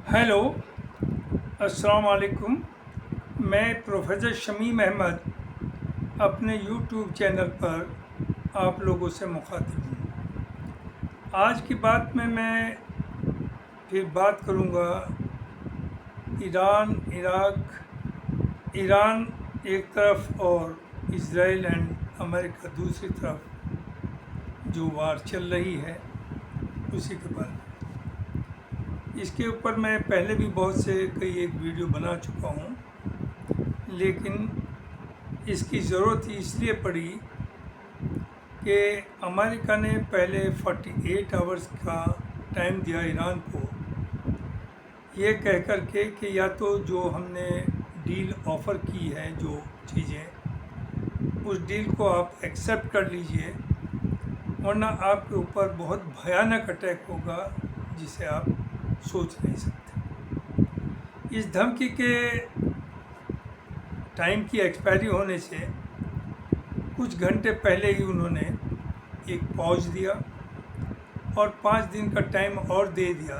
Hello, अस्सलाम वालेकुम। मैं प्रोफेसर शमीम अहमद अपने यूट्यूब चैनल पर आप लोगों से मुखातिब हूँ। आज की बात में मैं फिर बात करूँगा ईरान, इराक, ईरान एक तरफ और इज़राइल एंड अमेरिका दूसरी तरफ जो वार चल रही है उसी के बारे में। इसके ऊपर मैं पहले भी बहुत से कई एक वीडियो बना चुका हूँ, लेकिन इसकी ज़रूरत इसलिए पड़ी कि अमेरिका ने पहले 48 आवर्स का टाइम दिया ईरान को, ये कह कर के कि या तो जो हमने डील ऑफ़र की है, जो चीज़ें, उस डील को आप एक्सेप्ट कर लीजिए, वरना आपके ऊपर बहुत भयानक अटैक होगा जिसे आप सोच नहीं सकते। इस धमकी के टाइम की एक्सपायरी होने से कुछ घंटे पहले ही उन्होंने एक पॉज दिया और 5 दिन का टाइम और दे दिया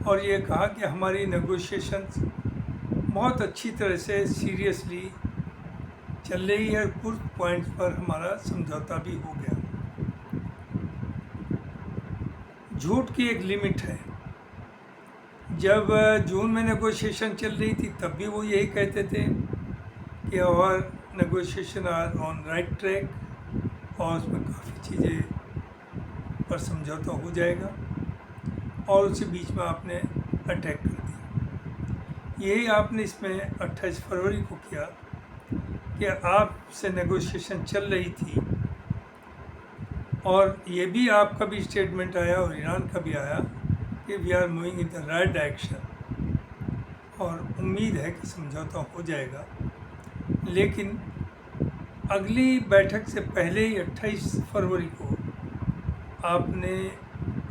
और ये कहा कि हमारी नेगोशिएशंस बहुत अच्छी तरह से सीरियसली चल रही है, कुछ पॉइंट्स पर हमारा समझौता भी हो गया। झूठ की एक लिमिट है। जब जून में नेगोशिएशन चल रही थी तब भी वो यही कहते थे कि our negotiation are on right track और उसमें काफ़ी चीज़ें पर समझौता हो जाएगा, और उसी बीच में आपने अटैक कर दिया। यही आपने इसमें 28 फरवरी को किया कि आपसे नेगोशिएशन चल रही थी, और ये भी आपका भी स्टेटमेंट आया और ईरान का भी आया कि we are moving in the right direction, और उम्मीद है कि समझौता हो जाएगा। लेकिन अगली बैठक से पहले ही 28 फरवरी को आपने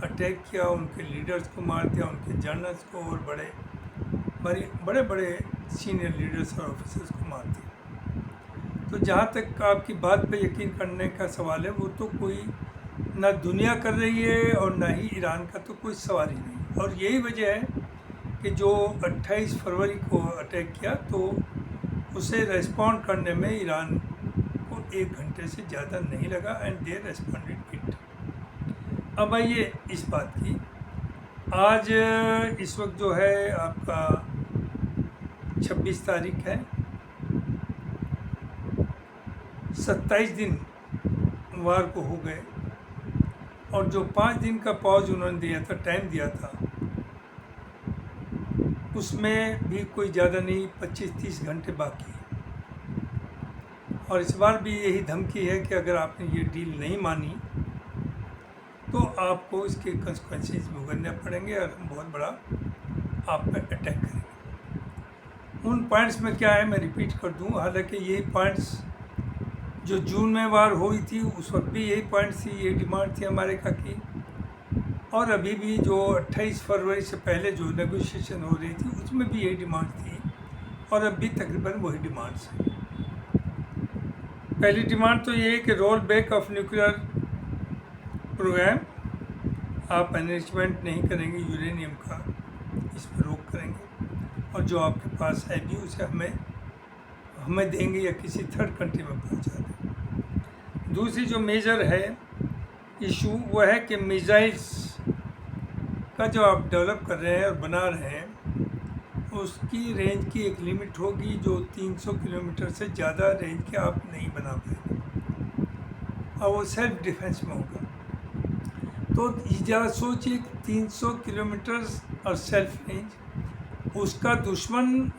अटैक किया, उनके लीडर्स को मार दिया, उनके जनरल्स को और बड़े बड़े सीनियर लीडर्स और ऑफिसर्स को मार दिया। तो जहाँ तक आपकी बात पे यकीन करने का सवाल है, वो तो कोई ना दुनिया कर रही है और ना ही ईरान का तो कोई सवाल ही नहीं। और यही वजह है कि जो 28 फरवरी को अटैक किया तो उसे रेस्पॉन्ड करने में ईरान को 1 घंटे से ज़्यादा नहीं लगा, एंड दे रेस्पॉन्डेड इट। अब आइए इस बात की, आज इस वक्त जो है आपका 26 तारीख है, 27 दिन वार को हो गए, और जो 5 दिन का पॉज उन्होंने दिया था, टाइम दिया था, उसमें भी कोई ज़्यादा नहीं, 25-30 घंटे बाकी है। और इस बार भी यही धमकी है कि अगर आपने ये डील नहीं मानी तो आपको इसके कंसिक्वेंसेस भुगतने पड़ेंगे और हम बहुत बड़ा आप पर अटैक करेंगे। उन पॉइंट्स में क्या है मैं रिपीट कर दूं, हालांकि यही पॉइंट्स जो जून में वार हुई थी उस वक्त भी यही पॉइंट्स थी, ये डिमांड थी अमेरिका की, और अभी भी जो 28 फरवरी से पहले जो नेगोशिएशन हो रही थी उसमें भी यही डिमांड थी, और अब भी तकरीबन वही डिमांड्स हैं। पहली डिमांड तो ये है कि roll back of nuclear programme, आप एनरिचमेंट नहीं करेंगे यूरेनियम का, इस पर रोक करेंगे, और जो आपके पास है भी उसे हमें देंगे या किसी थर्ड कंट्री में पहुंचा दें। दूसरी जो मेजर है इशू वो है कि मिसाइल्स का जो आप डेवलप कर रहे हैं और बना रहे हैं उसकी रेंज की एक लिमिट होगी, जो 300 किलोमीटर से ज़्यादा रेंज के आप नहीं बना पाएंगे, और वो सेल्फ डिफेंस में होगा। तो ज़रा सोचिए, 300 किलोमीटर और सेल्फ रेंज, उसका दुश्मन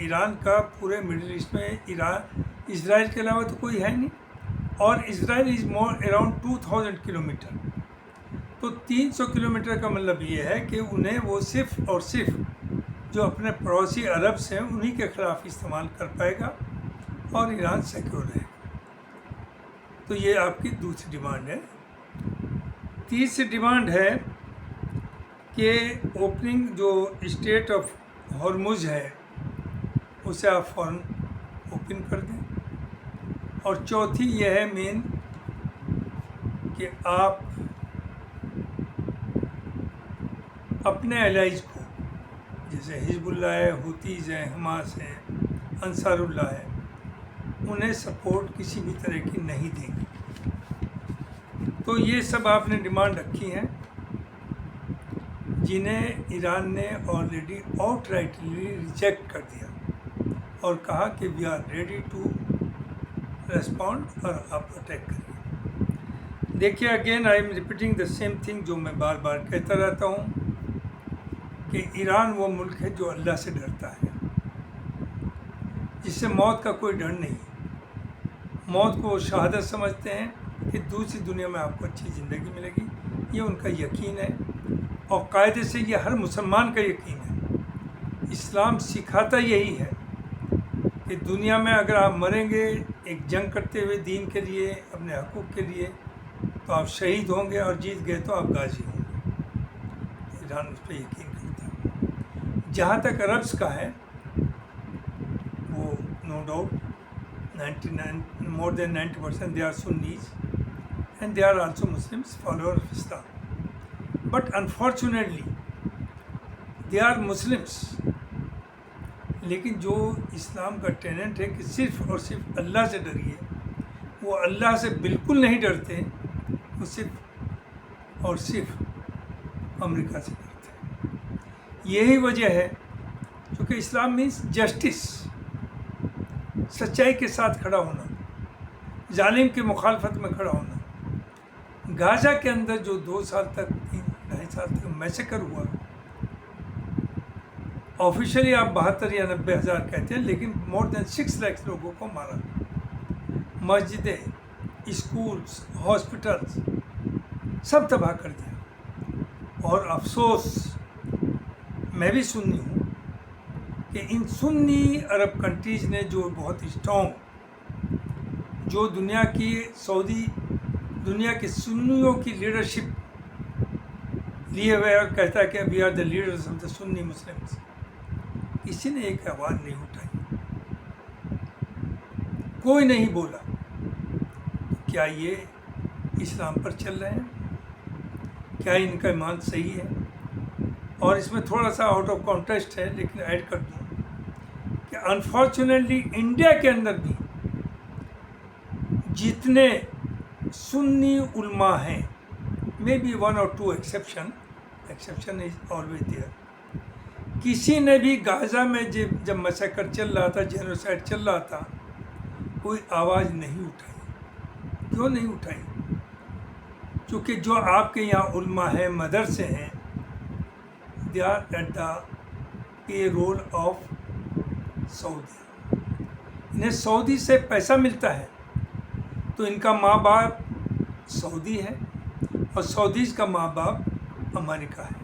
ईरान का पूरे मिडिल ईस्ट में इज़राइल के अलावा तो कोई है नहीं, और Israel is more around 2000 kilometre. तो 300 किलोमीटर का मतलब ये है कि उन्हें वो सिर्फ और सिर्फ जो अपने पड़ोसी अरब हैं उन्हीं के ख़िलाफ़ इस्तेमाल कर पाएगा, और ईरान सिक्योर रहेगा। तो ये आपकी दूसरी डिमांड है। तीसरी डिमांड है कि ओपनिंग जो स्टेट ऑफ हॉर्मुज़ है उसे आप फ़ौरन ओपन कर दें। और चौथी यह है मेन कि अपने एलाइज को, जैसे हिजबुल्लाह है, हुतीज़ है, हमास है, अंसारुल्लाह है, उन्हें सपोर्ट किसी भी तरह की नहीं देंगे। तो ये सब आपने डिमांड रखी हैं, जिन्हें ईरान ने ऑलरेडी आउटराइटली रिजेक्ट कर दिया और कहा कि we are ready to respond और आप अटैक करिए। देखिए, again I am repeating the same thing जो मैं बार बार कहता रहता हूँ कि ईरान वो मुल्क है जो अल्लाह से डरता है, जिससे मौत का कोई डर नहीं। मौत को वो शहादत समझते हैं कि दूसरी दुनिया में आपको अच्छी ज़िंदगी मिलेगी, ये उनका यकीन है और कायदे से ये हर मुसलमान का यकीन है। इस्लाम सिखाता यही है कि दुनिया में अगर आप मरेंगे एक जंग करते हुए दीन के लिए, अपने हकूक़ के लिए, तो आप शहीद होंगे और जीत गए तो आप गाजी होंगे। ईरान उस पर यकीन करता है। जहाँ तक अरब्स का है, वो no doubt 99 more than 90% they are Sunnis and they are also Muslims, followers of Islam. But unfortunately they are Muslims. लेकिन जो इस्लाम का टेनेंट है कि सिर्फ़ और सिर्फ अल्लाह से डरिए, वो अल्लाह से बिल्कुल नहीं डरते, वो सिर्फ और सिर्फ अमेरिका से डरते हैं। यही वजह है क्योंकि इस्लाम मीन्स जस्टिस, सच्चाई के साथ खड़ा होना, जालिम की मुखालफत में खड़ा होना। गाज़ा के अंदर जो 2 साल तक, 3-2.5 साल तक मैसेकर हुआ, ऑफिशियली आप 72 या 90 हज़ार कहते हैं, लेकिन मोर देन 6 लाख लोगों को मारा। मस्जिदें, स्कूल्स, हॉस्पिटल्स सब तबाह कर दिया। और अफसोस, मैं भी सुन्नी हूँ कि इन सुन्नी अरब कंट्रीज़ ने जो बहुत स्ट्रॉन्ग, जो दुनिया की सुन्नियों की लीडरशिप लिए हुए और कहता है कि we are the leaders of the Sunni Muslims, किसी ने एक आवाज़ नहीं उठाई, कोई नहीं बोला। क्या ये इस्लाम पर चल रहे हैं? क्या इनका ईमान सही है? और इसमें थोड़ा सा आउट ऑफ कॉन्टेक्स्ट है, लेकिन ऐड कर दूँ कि अनफॉर्चुनेटली इंडिया के अंदर भी जितने सुन्नी उल्मा हैं, may be 1 or 2 exception is always there, किसी ने भी गाज़ा में जब मैसेकर चल रहा था, जेनोसाइड चल रहा था, कोई आवाज़ नहीं उठाई। क्यों नहीं उठाई? क्योंकि जो आपके यहाँ उल्मा है, मदरसे हैं, they are at the payroll of Saudi. इन्हें सऊदी से पैसा मिलता है, तो इनका माँ बाप सऊदी है और सऊदीज़ का माँ बाप अमेरिका है।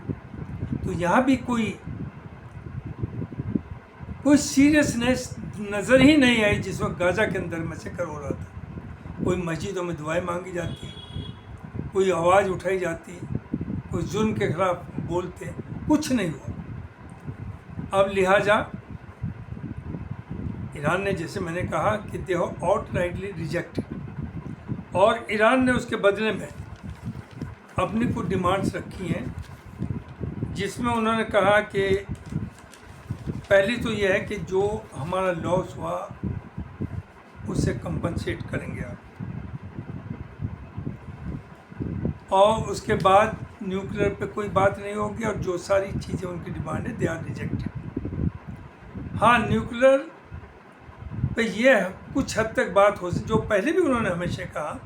तो यहाँ भी कोई सीरियसनेस नज़र ही नहीं आई जिस वक्त गाज़ा के अंदर मैसेकर हो रहा था। कोई मस्जिदों में दुआएं मांगी जाती, कोई आवाज़ उठाई जाती, कोई जुल्म के खिलाफ बोलते, कुछ नहीं हुआ। अब लिहाजा ईरान ने, जैसे मैंने कहा कि दे हैव आउटराइटली रिजेक्टेड, और ईरान ने उसके बदले में अपनी कुछ डिमांड्स रखी हैं, जिसमें उन्होंने कहा कि पहली तो यह है कि जो हमारा लॉस हुआ उससे कंपनसेट करेंगे आप, और उसके बाद न्यूक्लियर पे कोई बात नहीं होगी, और जो सारी चीज़ें उनकी डिमांड है दे आर रिजेक्टेड। हाँ, न्यूक्लियर पे यह कुछ हद तक बात हो सकती, जो पहले भी उन्होंने हमेशा कहा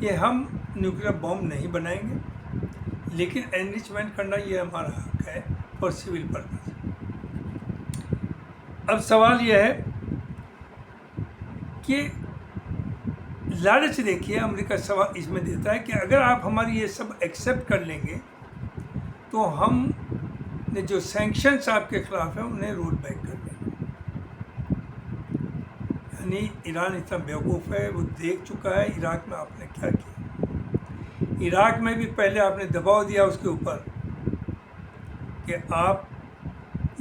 कि हम न्यूक्लियर बॉम्ब नहीं बनाएंगे, लेकिन एनरिचमेंट करना ये हमारा हक है फॉर सिविल पर्पस। अब सवाल यह है कि लालच देखिए अमेरिका सवाल इसमें देता है कि अगर आप हमारी ये सब एक्सेप्ट कर लेंगे तो हम ने जो सैंक्शंस आपके ख़िलाफ़ हैं उन्हें रोल बैक कर देंगे। यानी ईरान इतना बेवकूफ़ है, वो देख चुका है इराक में आपने क्या किया। इराक में भी पहले आपने दबाव दिया उसके ऊपर कि आप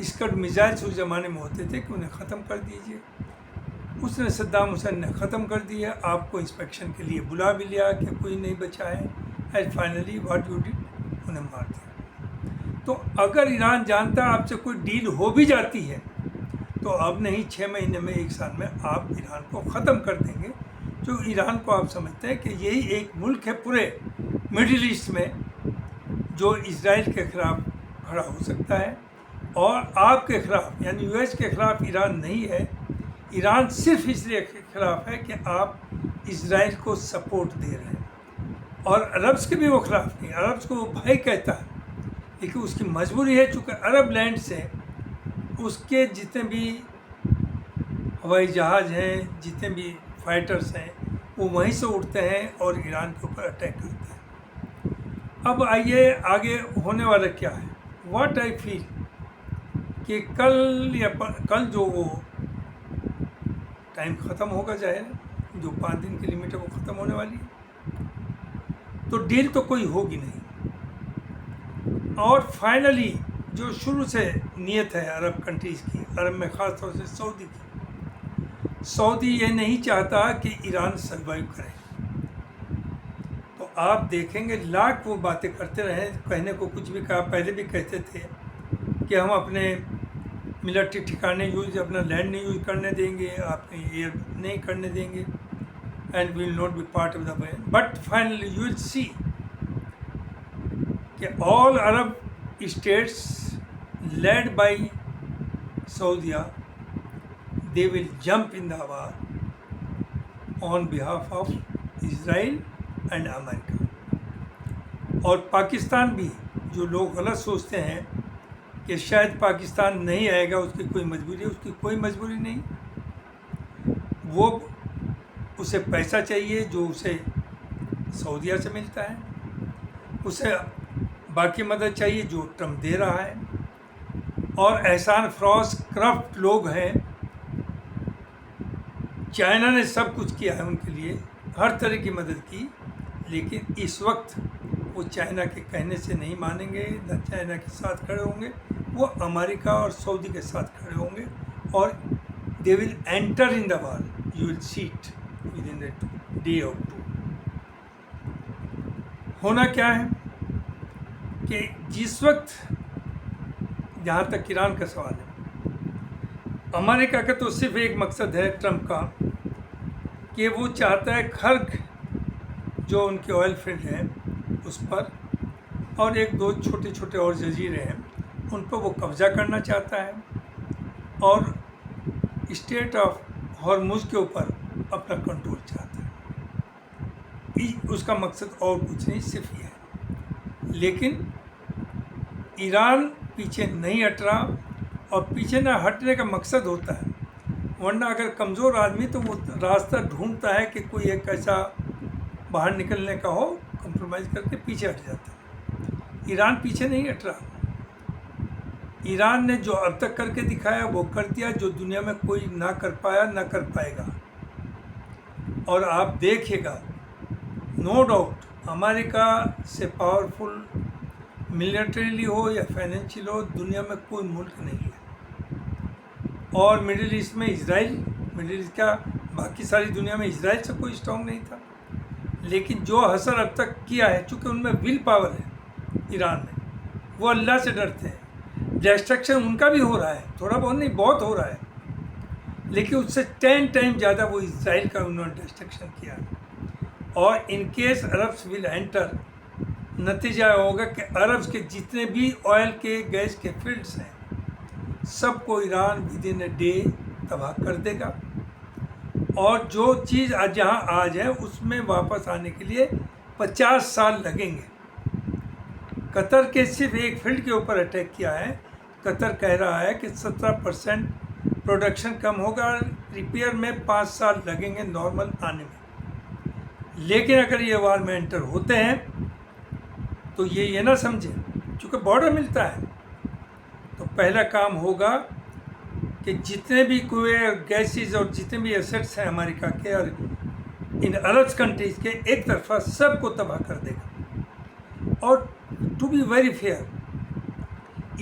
स्कड मिसाइल्स उस ज़माने में होते थे कि उन्हें ख़त्म कर दीजिए। उसने सद्दाम हुसैन ने ख़त्म कर दिया, आपको इंस्पेक्शन के लिए बुला भी लिया कि कोई नहीं बचा है, and finally what you did, उन्हें मार दिया। तो अगर ईरान जानता आपसे कोई डील हो भी जाती है तो अब नहीं 6 महीने में 1 साल में आप ईरान को ख़त्म कर देंगे। जो ईरान को आप समझते हैं कि यही एक मुल्क है पूरे मिडिल ईस्ट में जो इजराइल के ख़िलाफ़ खड़ा हो सकता है, और आपके ख़िलाफ़ यानी यूएस के ख़िलाफ़ ईरान नहीं है। ईरान सिर्फ इसलिए खिलाफ़ है कि आप इजराइल को सपोर्ट दे रहे हैं, और अरब्स के भी वो खिलाफ़ नहीं। अरब्स को वो भाई कहता है, लेकिन उसकी मजबूरी है, चूँकि अरब लैंड से उसके जितने भी हवाई जहाज़ हैं, जितने भी फाइटर्स हैं, वो वहीं से उड़ते हैं और ईरान के ऊपर अटैक करते हैं। अब आइए आगे होने वाला क्या है। व्हाट आई फील कि कल जो वो टाइम ख़त्म होगा, जाहिर जो 5 दिन की लिमिट है वो ख़त्म होने वाली है, तो डील तो कोई होगी नहीं। और फाइनली जो शुरू से नीयत है अरब कंट्रीज़ की, अरब में ख़ास तौर से सऊदी की, सऊदी ये नहीं चाहता कि ईरान सर्वाइव करे। तो आप देखेंगे लाख वो बातें करते रहे, कहने को कुछ भी कहा, पहले भी कहते थे कि हम अपने मिलिट्री ठिकाने अपना लैंड नहीं यूज़ करने देंगे, आपने एयर नहीं करने देंगे, and will not be part of the way. But finally you will see कि all Arab states led by Saudi, they will jump in the war on behalf of Israel and America. और पाकिस्तान भी, जो लोग गलत सोचते हैं कि शायद पाकिस्तान नहीं आएगा, उसकी कोई मजबूरी है, उसकी कोई मजबूरी नहीं। वो उसे पैसा चाहिए जो उसे सऊदीया से मिलता है, उसे बाकी मदद चाहिए जो ट्रम्प दे रहा है, और एहसान फरोश करप्ट लोग हैं। चाइना ने सब कुछ किया है उनके लिए, हर तरह की मदद की, लेकिन इस वक्त वो चाइना के कहने से नहीं मानेंगे, न चाइना के साथ खड़े होंगे, वो अमेरिका और सऊदी के साथ खड़े होंगे, और they will enter in the war. You will see it with in the day और 2। होना क्या है कि जिस वक्त, जहाँ तक ईरान का सवाल है, अमेरिका का तो सिर्फ एक मकसद है ट्रम्प का कि वो चाहता है खर्ग जो उनके ऑयल फील्ड हैं उस पर, और 1-2 छोटे छोटे और जजीरे हैं उन पर वो कब्ज़ा करना चाहता है, और स्टेट ऑफ हॉर्मुज़ के ऊपर अपना कंट्रोल चाहता है। उसका मकसद और कुछ नहीं, सिर्फ ये है। लेकिन ईरान पीछे नहीं हट रहा, और पीछे ना हटने का मकसद होता है, वरना अगर कमज़ोर आदमी तो वो रास्ता ढूंढता है कि कोई एक ऐसा बाहर निकलने का हो, कंप्रोमाइज़ करके पीछे हट जाता है। ईरान पीछे नहीं हट रहा। ईरान ने जो अब तक करके दिखाया वो कर दिया, जो दुनिया में कोई ना कर पाया ना कर पाएगा। और आप देखिएगा, नो डाउट अमेरिका से पावरफुल मिलिटरीली हो या फाइनेंशियल हो, दुनिया में कोई मुल्क नहीं है। और मिडिल ईस्ट में इजराइल, मिडिल ईस्ट का बाकी सारी दुनिया में इजराइल से कोई स्ट्रॉन्ग नहीं था। लेकिन जो असर अब तक किया है, चूँकि उनमें विल पावर है ईरान में, वो अल्लाह से डरते हैं। डिस्ट्रक्शन उनका भी हो रहा है, थोड़ा बहुत नहीं, बहुत हो रहा है, लेकिन उससे 10 टाइम ज़्यादा वो इजराइल का उन्होंने डिस्ट्रक्शन किया है। और in case Arabs will enter, नतीजा होगा कि अरब्स के जितने भी ऑयल के गैस के फील्ड्स हैं सबको Iran with in a day तबाह कर देगा, और जो चीज़ आज जहाँ आज है उसमें वापस आने के लिए 50 साल लगेंगे। कतर के सिर्फ एक फील्ड के ऊपर अटैक किया है। कतर कह रहा है कि 17% प्रोडक्शन कम होगा, रिपेयर में 5 साल लगेंगे नॉर्मल आने में। लेकिन अगर ये वार में एंटर होते हैं तो ये ना समझें, चूँकि बॉर्डर मिलता है, तो पहला काम होगा कि जितने भी कुएं गैसेस और जितने भी एसेट्स हैं अमेरिका के और इन अरब कंट्रीज़ के, एक तरफा सबको तबाह कर देगा। और to be very fair,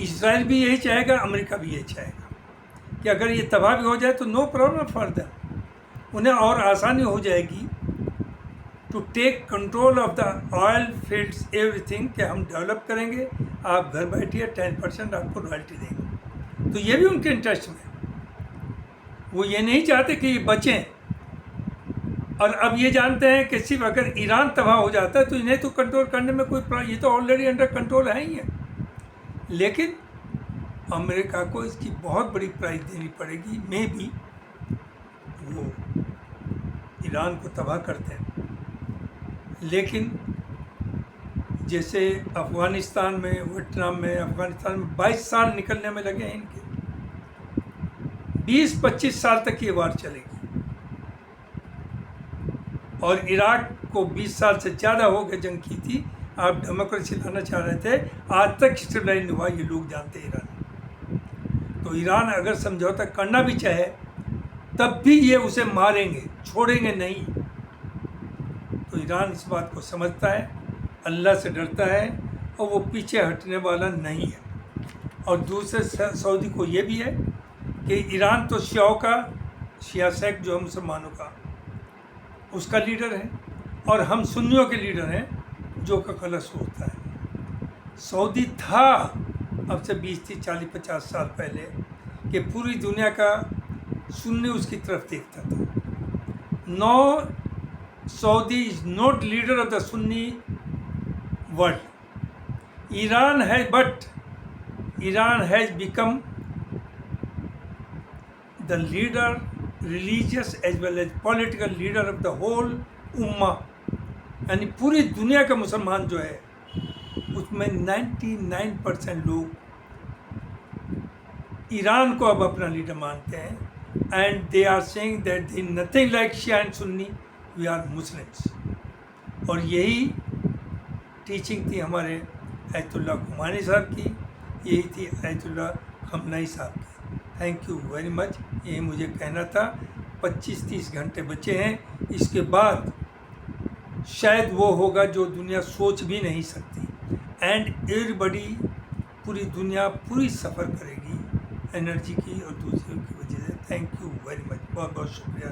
Israel भी यही चाहेगा, अमेरिका भी यही चाहेगा कि अगर ये तबाह भी हो जाए तो नो प्रॉब्लम फॉर देम, उन्हें और आसानी हो जाएगी to take control of the oil fields everything, कि हम डेवलप करेंगे, आप घर बैठिए 10% आपको रॉयल्टी देंगे। तो ये भी उनके इंटरेस्ट में, वो ये नहीं चाहते कि ये बचें। और अब ये जानते हैं कि सिर्फ अगर ईरान तबाह हो जाता है तो इन्हें तो कंट्रोल करने में कोई, ये तो ऑलरेडी अंडर कंट्रोल है ही है। लेकिन अमेरिका को इसकी बहुत बड़ी प्राइस देनी पड़ेगी। मे भी वो ईरान को तबाह करते हैं, लेकिन जैसे अफ़गानिस्तान में, वियतनाम में, अफ़गानिस्तान में 22 साल निकलने में लगे हैं इनके, 20-25 साल तक ये वार चलेगी। और इराक को 20 साल से ज़्यादा हो गए जंग की थी, आप डेमोक्रेसी लाना चाह रहे थे, आज तक स्टेबलाइज हुआ, ये लोग जानते हैं ईरान। तो ईरान अगर समझौता करना भी चाहे तब भी ये उसे मारेंगे, छोड़ेंगे नहीं। तो ईरान इस बात को समझता है, अल्लाह से डरता है और वो पीछे हटने वाला नहीं है। और दूसरे सऊदी को ये भी है कि ईरान तो शिया सेक्ट जो है मुसलमानों का, उसका लीडर है, और हम सुन्नियों के लीडर हैं जो का गलत सोचता है। सऊदी था अब से 20-30-40-50 साल पहले कि पूरी दुनिया का सुन्नी उसकी तरफ देखता था। No, Saudi is not leader of the Sunni world. Iran has become the leader, religious as well as political leader of the whole उम्मा, यानी पूरी दुनिया का मुसलमान जो है उसमें 99% लोग ईरान को अब अपना लीडर मानते हैं। And they are saying that they nothing like Shia and Sunni, we are Muslims. और यही टीचिंग थी हमारे आयतुल्लाह खुमानी साहब की, यही थी आयतुल्लाह खमनाई साहब की। थैंक यू वेरी मच, यही मुझे कहना था। 25-30 घंटे बचे हैं, इसके बाद शायद वो होगा जो दुनिया सोच भी नहीं सकती। एंड एवरीबडी, पूरी दुनिया पूरी सफ़र करेगी एनर्जी की और दूसरों की वजह से। थैंक यू वेरी मच, बहुत बहुत शुक्रिया।